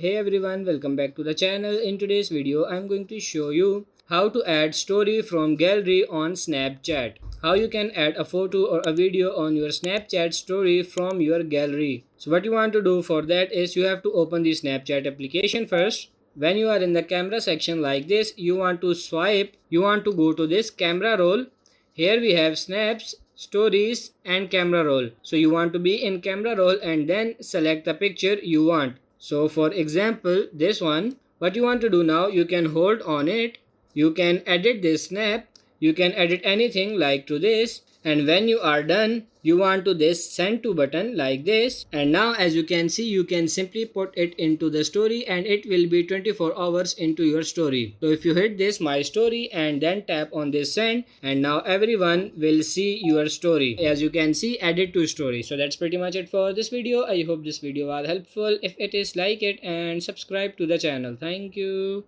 Hey everyone, welcome back to the channel. In today's video, I'm going to show you how to add story from gallery on Snapchat. How you can add a photo or a video on your Snapchat story from your gallery. So what you want to do for that is you have to open the Snapchat application first. When you are in the camera section like this, you want to swipe, you want to go to this camera roll. Here we have snaps, stories and camera roll. So you want to be in camera roll and then select the picture you want. So for example, this one, what you want to do now, you can hold on it, you can edit this snap, you can edit anything like to this, and when you are done, you want to this send to button like this, and now as you can see, you can simply put it into the story and it will be 24 hours into your story. So if you hit this my story and then tap on this send, and now everyone will see your story. As you can see, edit to story. So that's pretty much it for this video. I hope this video was helpful. If it is, like it and subscribe to the channel. Thank you.